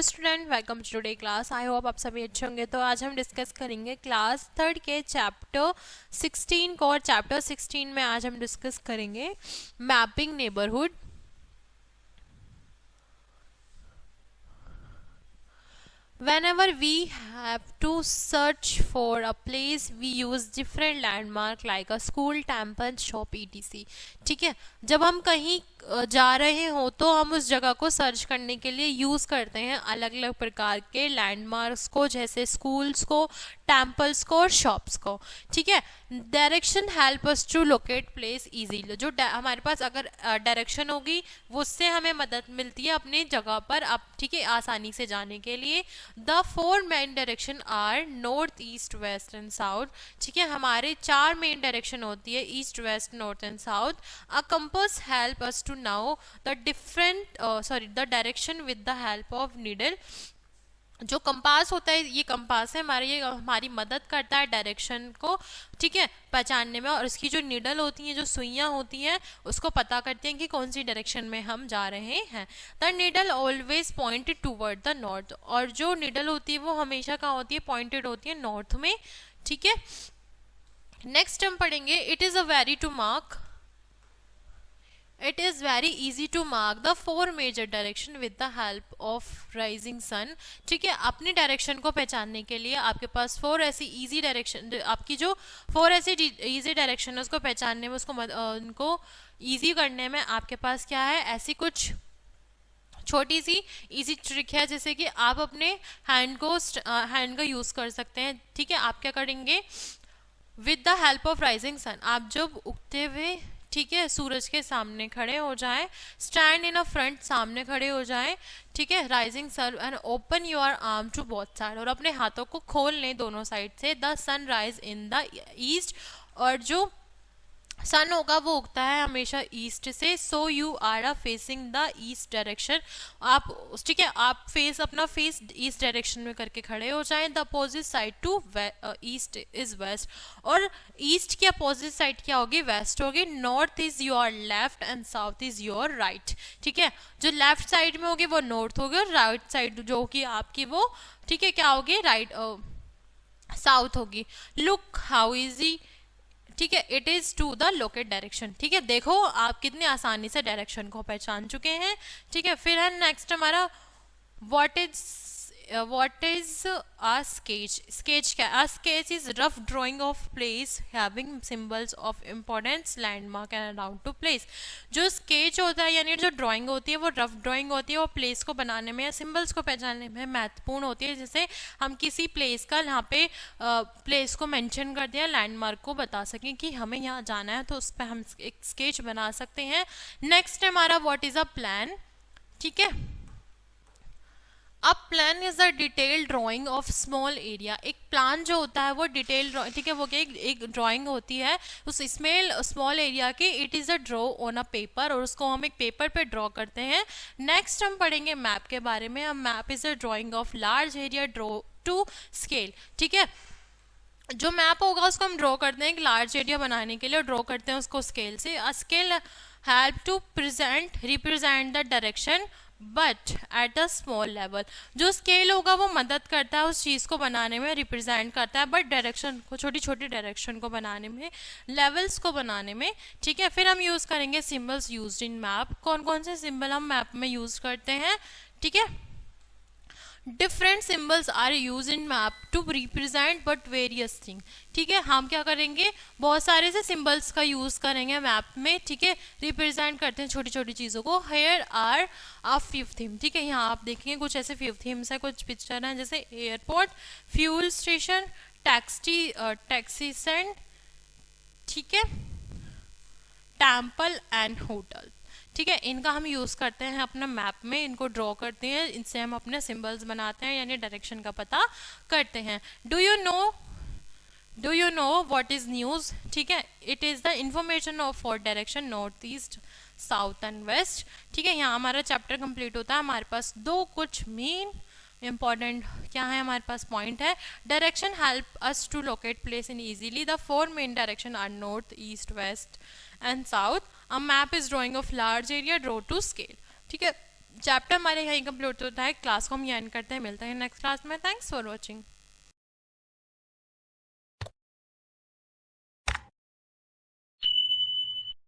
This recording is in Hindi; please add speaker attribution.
Speaker 1: Student, welcome to today class. I hope आप सभी अच्छे होंगे। तो आज हम डिस्कस करेंगे क्लास थर्ड के चैप्टर 16 को, और चैप्टर 16 में आज हम डिस्कस करेंगे mapping neighbourhood. Whenever we have to search for a place, we use different landmark like a school, temple, shop, etc. ठीक है, जब हम कहीं जा रहे हो तो हम उस जगह को सर्च करने के लिए यूज करते हैं अलग अलग प्रकार के लैंडमार्क्स को, जैसे स्कूल्स को, टेम्पल्स को और शॉप्स को। ठीक है, direction help us to locate place easily. जो हमारे पास अगर डायरेक्शन होगी वो उससे हमें मदद मिलती है अपनी जगह पर अब, ठीक है, आसानी से जाने के लिए। The four main direction are north, east, west and south. ठीक है, हमारे चार मेन डायरेक्शन होती है, east, west, north and south. A compass help us to know the direction with the help of needle. जो कंपास होता है, ये कंपास है हमारे, ये हमारी मदद करता है डायरेक्शन को, ठीक है, पहचानने में। और इसकी जो नीडल होती हैं, जो सुइयां होती हैं, उसको पता करती हैं कि कौन सी डायरेक्शन में हम जा रहे हैं। The needle always pointed toward the north. और जो नीडल होती है वो हमेशा कहाँ होती है, पॉइंटेड होती है नॉर्थ में। ठीक है, नेक्स्ट हम पढ़ेंगे it is a very to mark It is very easy to mark the four major direction with the help of rising sun। ठीक है, अपनी डायरेक्शन को पहचानने के लिए आपके पास फोर ऐसी इजी डायरेक्शन, आपकी जो फोर ऐसी इजी डायरेक्शन है उसको पहचानने में, उनको इजी करने में आपके पास क्या है, ऐसी कुछ छोटी सी इजी ट्रिक है, जैसे कि आप अपने हैंड का यूज कर सकते हैं। ठीक है, आप क्या करेंगे, with the help of rising sun, आप जब उगते हुए, ठीक है, सूरज के सामने खड़े हो जाएं, स्टैंड इन अ फ्रंट, सामने खड़े हो जाएं, ठीक है, rising sun and open your arm to both side, और अपने हाथों को खोल लें दोनों साइड से। The sun rise in the east, और जो सन होगा वो उगता है हमेशा ईस्ट से। So you are a facing the east direction. आप, ठीक है, आप अपना फेस ईस्ट डायरेक्शन में करके खड़े हो जाएं। The opposite side to east is west, और ईस्ट की अपोजिट साइड क्या होगी, वेस्ट होगी। North is your left and south is your right. ठीक है, जो लेफ्ट साइड में होगी वो नॉर्थ होगी, और राइट साइड जो होगी आपकी वो, ठीक है, क्या होगी, राइट साउथ होगी। लुक हाउ इजी, ठीक है, it is to the locate direction. ठीक है, देखो आप कितनी आसानी से डायरेक्शन को पहचान चुके हैं। ठीक है, फिर है नेक्स्ट हमारा what is a sketch. Sketch क्या है, sketch is rough drying of place having symbols of importance, landmark and around two place. जो स्केच होता है, यानी जो ड्राइंग होती है वो रफ ड्राइंग होती है, वो प्लेस को बनाने में या सिंबल्स को पहचानने में महत्वपूर्ण होती है। जैसे हम किसी प्लेस का यहाँ पे प्लेस को मेंशन करते हैं, लैंडमार्क को बता सकें कि हमें यहाँ जाना है, तो उस पर हम एक स्केच बना सकते हैं। नेक्स्ट है हमारा व्हाट इज अ प्लान। ठीक है, अब plan is a detailed drying of small area. एक प्लान जो होता है वो डिटेल ड्राइंग, ठीक है, वो क्या एक ड्राइंग होती है उस स्मॉल एरिया की। It is a draw on a paper, और उसको हम एक पेपर पे ड्रॉ करते हैं। नेक्स्ट हम पढ़ेंगे मैप के बारे में। Map is a drawing of large area draw to scale. ठीक है, जो मैप होगा उसको हम ड्रॉ करते हैं एक लार्ज एरिया बनाने के लिए, ड्रॉ करते हैं उसको स्केल से। Scale help to represent the direction but at a small level. जो स्केल होगा वो मदद करता है उस चीज़ को बनाने में, रिप्रेजेंट करता है, बट डायरेक्शन को, छोटी छोटी डायरेक्शन को बनाने में, लेवल्स को बनाने में। ठीक है, फिर हम यूज़ करेंगे सिंबल्स यूज्ड इन मैप। कौन कौन से सिंबल हम मैप में यूज़ करते हैं, ठीक है। Different symbols are use in map to represent but various thing. ठीक है, हम क्या करेंगे, बहुत सारे से सिंबल्स का यूज करेंगे मैप में, ठीक है, रिप्रेजेंट करते हैं छोटी छोटी चीज़ों को। Here are a few theme. ठीक है, यहाँ आप देखेंगे कुछ ऐसे फिव थीम्स है, कुछ पिक्चर हैं, जैसे airport, fuel station, taxi stand, ठीक है, टेम्पल एंड होटल। ठीक है, इनका हम यूज़ करते हैं अपने मैप में, इनको ड्रॉ करते हैं, इनसे हम अपने सिंबल्स बनाते हैं, यानी डायरेक्शन का पता करते हैं। Do you know what is news. ठीक है, it is the information of for direction north, east, south and west. ठीक है, यहाँ हमारा चैप्टर कंप्लीट होता है। हमारे पास दो कुछ मेन इंपॉर्टेंट क्या है हमारे पास पॉइंट है। Direction help us to locate place in easily. The four main direction are north, east, west and south. A map is drawing of large area draw to scale. ठीक है, चैप्टर हमारे यहीं कंप्लीट होता है, क्लास को हम यहीं एंड करते हैं, मिलते हैं नेक्स्ट क्लास में। Thanks for watching.